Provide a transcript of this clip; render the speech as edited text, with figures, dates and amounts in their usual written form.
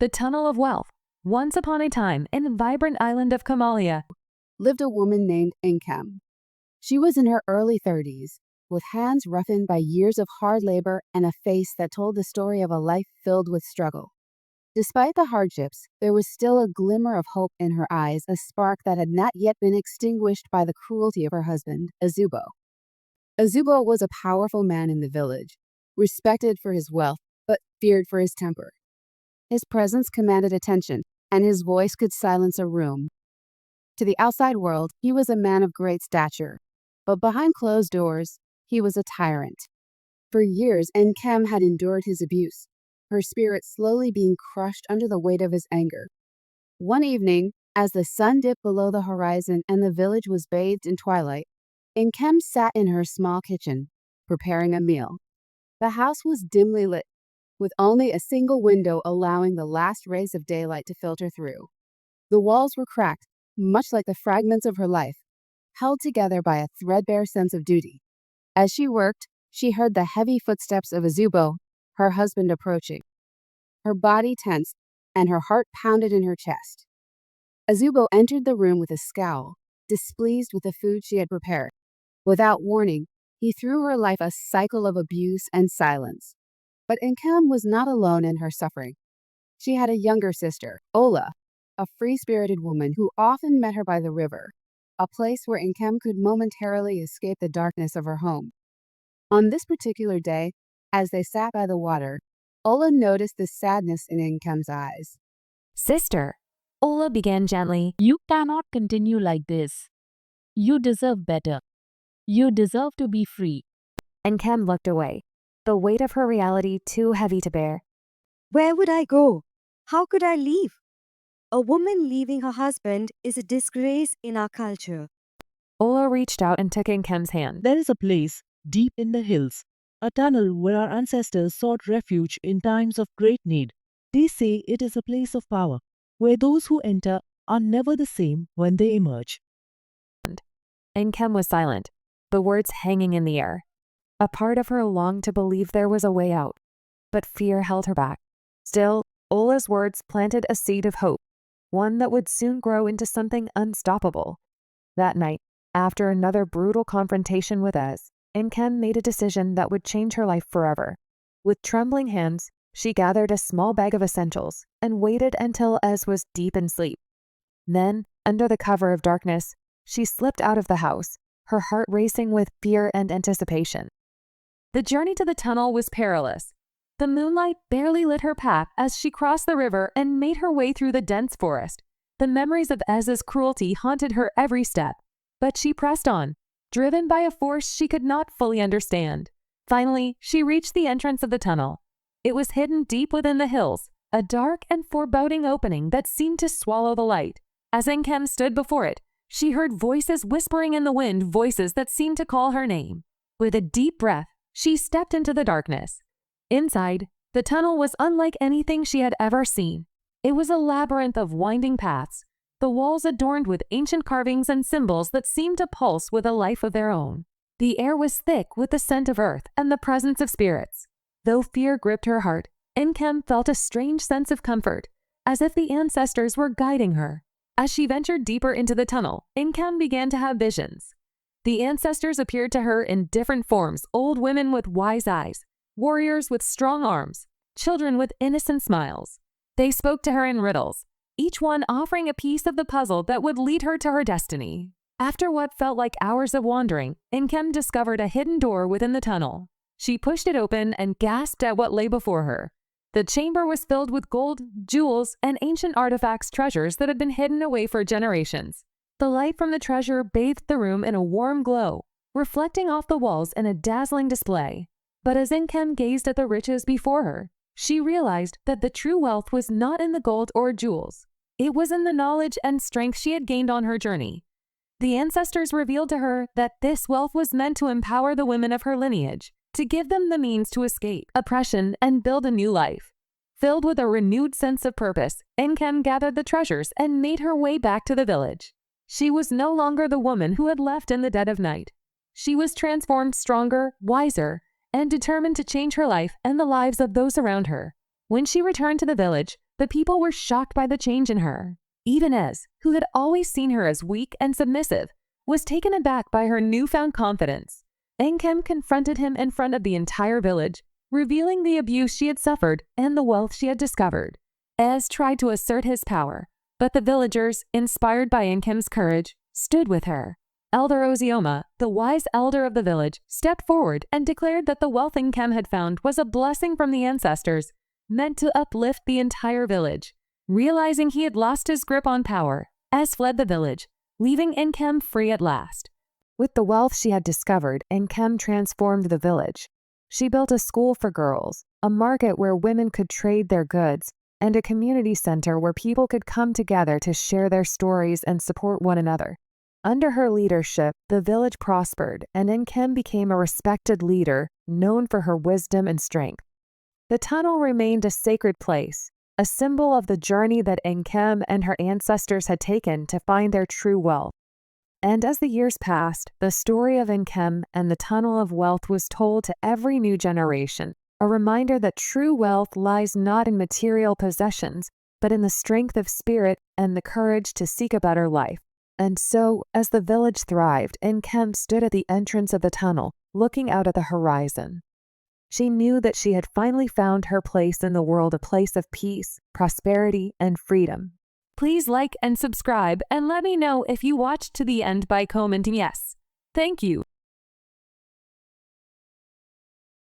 The Tunnel of Wealth. Once upon a time, in the vibrant island of Kamalia, lived a woman named Incam. She was in her early 30s, with hands roughened by years of hard labor and a face that told the story of a life filled with struggle. Despite the hardships, there was still a glimmer of hope in her eyes, a spark that had not yet been extinguished by the cruelty of her husband, Azubo. Azubo was a powerful man in the village, respected for his wealth, but feared for his temper. His presence commanded attention, and his voice could silence a room. To the outside world, he was a man of great stature, but behind closed doors, he was a tyrant. For years, Nkem had endured his abuse, her spirit slowly being crushed under the weight of his anger. One evening, as the sun dipped below the horizon and the village was bathed in twilight, Nkem sat in her small kitchen, preparing a meal. The house was dimly lit, with only a single window allowing the last rays of daylight to filter through. The walls were cracked, much like the fragments of her life, held together by a threadbare sense of duty. As she worked, she heard the heavy footsteps of Azubo, her husband, approaching. Her body tensed, and her heart pounded in her chest. Azubo entered the room with a scowl, displeased with the food she had prepared. Without warning, he threw her life a cycle of abuse and silence. But Nkem was not alone in her suffering. She had a younger sister, Ola, a free-spirited woman who often met her by the river, a place where Nkem could momentarily escape the darkness of her home. On this particular day, as they sat by the water, Ola noticed the sadness in Nkem's eyes. "Sister," Ola began gently, "You cannot continue like this. You deserve better. You deserve to be free." Nkem looked away, the weight of her reality too heavy to bear. "Where would I go? How could I leave? A woman leaving her husband is a disgrace in our culture." Ola reached out and took Nkem's hand. "There is a place deep in the hills, a tunnel where our ancestors sought refuge in times of great need. They say it is a place of power, where those who enter are never the same when they emerge." Nkem was silent, the words hanging in the air. A part of her longed to believe there was a way out, but fear held her back. Still, Ola's words planted a seed of hope, one that would soon grow into something unstoppable. That night, after another brutal confrontation with Ez, Nkem made a decision that would change her life forever. With trembling hands, she gathered a small bag of essentials and waited until Ez was deep in sleep. Then, under the cover of darkness, she slipped out of the house, her heart racing with fear and anticipation. The journey to the tunnel was perilous. The moonlight barely lit her path as she crossed the river and made her way through the dense forest. The memories of Ez's cruelty haunted her every step, but she pressed on, driven by a force she could not fully understand. Finally, she reached the entrance of the tunnel. It was hidden deep within the hills, a dark and foreboding opening that seemed to swallow the light. As Nkem stood before it, she heard voices whispering in the wind, voices that seemed to call her name. With a deep breath, she stepped into the darkness. Inside, the tunnel was unlike anything she had ever seen. It was a labyrinth of winding paths, the walls adorned with ancient carvings and symbols that seemed to pulse with a life of their own. The air was thick with the scent of earth and the presence of spirits. Though fear gripped her heart, Nkem felt a strange sense of comfort, as if the ancestors were guiding her. As she ventured deeper into the tunnel, Nkem began to have visions. The ancestors appeared to her in different forms: old women with wise eyes, warriors with strong arms, children with innocent smiles. They spoke to her in riddles, each one offering a piece of the puzzle that would lead her to her destiny. After what felt like hours of wandering, Nkem discovered a hidden door within the tunnel. She pushed it open and gasped at what lay before her. The chamber was filled with gold, jewels, and ancient artifacts, treasures that had been hidden away for generations. The light from the treasure bathed the room in a warm glow, reflecting off the walls in a dazzling display. But as Nkem gazed at the riches before her, she realized that the true wealth was not in the gold or jewels. It was in the knowledge and strength she had gained on her journey. The ancestors revealed to her that this wealth was meant to empower the women of her lineage, to give them the means to escape oppression and build a new life. Filled with a renewed sense of purpose, Nkem gathered the treasures and made her way back to the village. She was no longer the woman who had left in the dead of night. She was transformed, stronger, wiser, and determined to change her life and the lives of those around her. When she returned to the village, the people were shocked by the change in her. Even Ez, who had always seen her as weak and submissive, was taken aback by her newfound confidence. Enkem confronted him in front of the entire village, revealing the abuse she had suffered and the wealth she had discovered. Ez tried to assert his power, but the villagers, inspired by Enkem's courage, stood with her. Elder Ozioma, the wise elder of the village, stepped forward and declared that the wealth Enkem had found was a blessing from the ancestors, meant to uplift the entire village. Realizing he had lost his grip on power, Ez fled the village, leaving Enkem free at last. With the wealth she had discovered, Enkem transformed the village. She built a school for girls, a market where women could trade their goods, and a community center where people could come together to share their stories and support one another. Under her leadership, the village prospered, and Enkem became a respected leader, known for her wisdom and strength. The tunnel remained a sacred place, a symbol of the journey that Enkem and her ancestors had taken to find their true wealth. And as the years passed, the story of Enkem and the Tunnel of Wealth was told to every new generation, a reminder that true wealth lies not in material possessions, but in the strength of spirit and the courage to seek a better life. And so, as the village thrived, Enkem stood at the entrance of the tunnel, looking out at the horizon. She knew that she had finally found her place in the world, a place of peace, prosperity, and freedom. Please like and subscribe, and let me know if you watched to the end by commenting yes. Thank you.